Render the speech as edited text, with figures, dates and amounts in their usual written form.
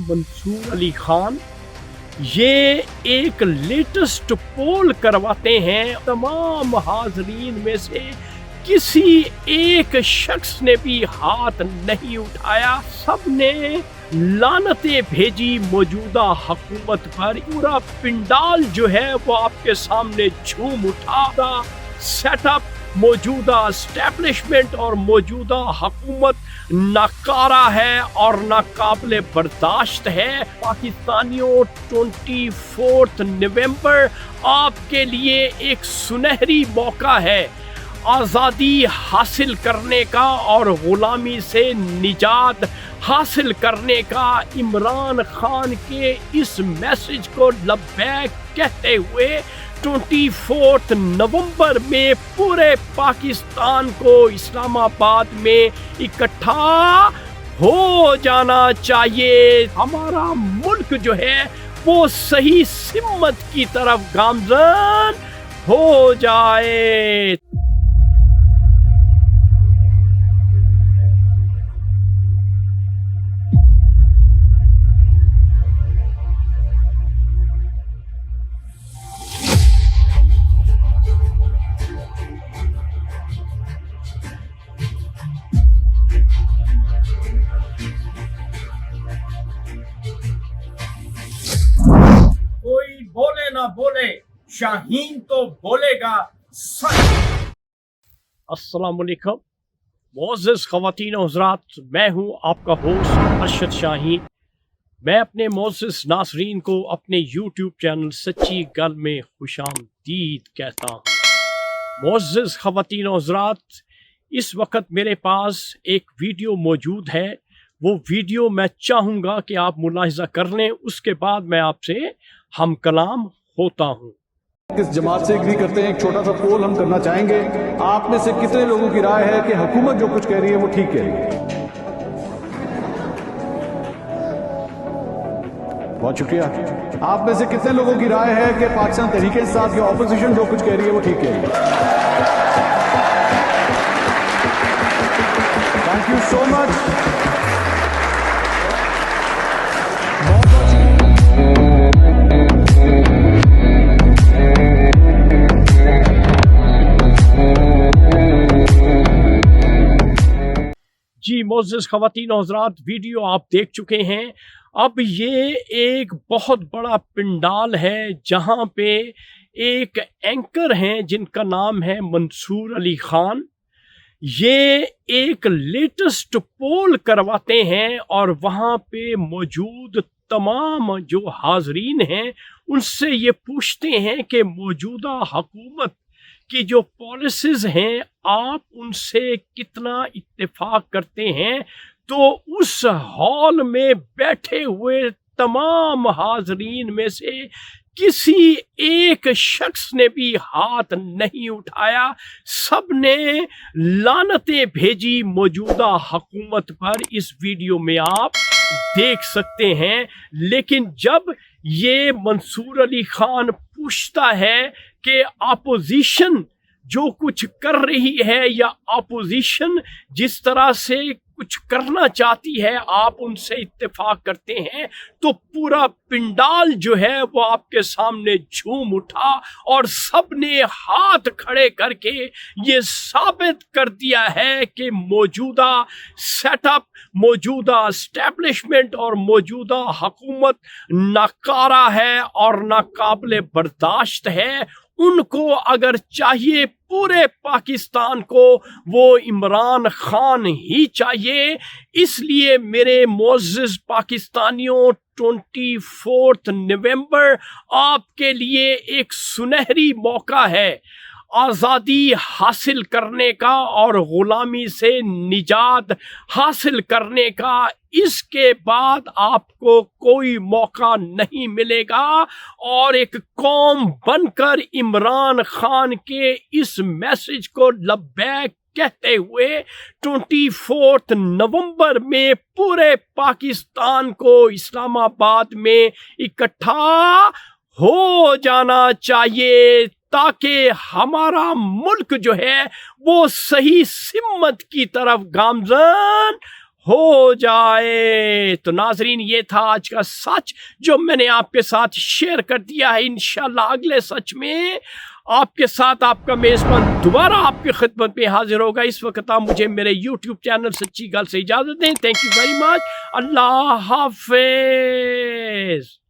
मंसूर अली खान। ये एक लेटेस्ट पोल करवाते हैं, तमाम हाजरीन में से किसी एक शख्स ने भी हाथ नहीं उठाया, सबने लानतें भेजी मौजूदा हुकूमत पर। पूरा पिंडाल जो है वो आपके सामने झूम उठा। सेटअप, मौजूदा एस्टेब्लिशमेंट और मौजूदा हुकूमत नाकारा है और नाकाबिले बर्दाश्त है। पाकिस्तानियों, 24 नवंबर आपके लिए एक सुनहरी मौका है आज़ादी हासिल करने का और ग़ुलामी से निजात हासिल करने का। इमरान खान के इस मैसेज को लब्बैक कहते हुए 24 नवंबर में पूरे पाकिस्तान को इस्लामाबाद में इकट्ठा हो जाना चाहिए। हमारा मुल्क जो है वो सही सिमत की तरफ गामज़न हो जाए। कोई बोले ना बोले, शाहीन तो बोलेगा सच। अस्सलाम वालेकुम मोअज़्ज़ज़ ख़वातीन और हज़रात, मैं हूँ आपका होस्ट अरशद शाहीन। मैं अपने मोअज़्ज़ज़ नाज़रीन को अपने यूट्यूब चैनल सच्ची गल में खुशामदीद कहता हूँ। मोअज़्ज़ज़ ख़वातीन और हज़रात, इस वक्त मेरे पास एक वीडियो मौजूद है। वो वीडियो मैं चाहूँगा कि आप मुलाहिज़ा कर लें, उसके बाद मैं आपसे हम कलाम होता हूँ। किस जमात से एग्री करते हैं, एक छोटा सा पोल हम करना चाहेंगे। आप में से कितने लोगों की राय है कि हुकूमत जो कुछ कह रही है वो ठीक है? बहुत शुक्रिया। आप में से कितने लोगों की राय है कि पाकिस्तान तहरीक-ए-इंसाफ या ऑपोजिशन जो कुछ कह रही है वो ठीक है? Thank you so much. जी मोअज़्ज़ज़ ख़वातीन और हज़रात, वीडियो आप देख चुके हैं। अब ये एक बहुत बड़ा पिंडाल है जहाँ पे एक एंकर हैं जिनका नाम है मंसूर अली खान। ये एक लेटेस्ट पोल करवाते हैं और वहाँ पे मौजूद तमाम जो हाजरीन हैं उनसे ये पूछते हैं कि मौजूदा हुकूमत की जो पॉलिसीज़ हैं आप उनसे कितना इत्तेफाक करते हैं। तो उस हॉल में बैठे हुए तमाम हाजरीन में से किसी एक शख्स ने भी हाथ नहीं उठाया, सब ने लानतें भेजी मौजूदा हुकूमत पर। इस वीडियो में आप देख सकते हैं। लेकिन जब ये मंसूर अली खान पूछता है कि अपोजिशन जो कुछ कर रही है या अपोजिशन जिस तरह से कुछ करना चाहती है आप उनसे इत्तेफाक करते हैं, तो पूरा पिंडाल जो है वो आपके सामने झूम उठा और सबने हाथ खड़े करके ये साबित कर दिया है कि मौजूदा सेटअप, मौजूदा एस्टेब्लिशमेंट और मौजूदा हुकूमत नाकारा है और नाकाबिले बर्दाश्त है। उनको अगर चाहिए पूरे पाकिस्तान को वो इमरान खान ही चाहिए। इसलिए मेरे मोअज़्ज़ज़ पाकिस्तानियों, 24 नवंबर आपके लिए एक सुनहरी मौका है आज़ादी हासिल करने का और ग़ुलामी से निजात हासिल करने का। इसके बाद आपको कोई मौका नहीं मिलेगा और एक कौम बनकर इमरान खान के इस मैसेज को लब्बैक कहते हुए 24 नवंबर में पूरे पाकिस्तान को इस्लामाबाद में इकट्ठा हो जाना चाहिए, ताकि हमारा मुल्क जो है वो सही सिमत की तरफ गामज़न ہو جائے۔ تو ناظرین یہ تھا آج کا سچ جو میں نے آپ کے ساتھ شیئر کر دیا ہے۔ انشاءاللہ اگلے سچ میں آپ کے ساتھ آپ کا میزبان دوبارہ آپ کی خدمت میں حاضر ہوگا۔ اس وقت آپ مجھے میرے یوٹیوب چینل سچی گل سے اجازت دیں۔ Thank you very much. اللہ حافظ۔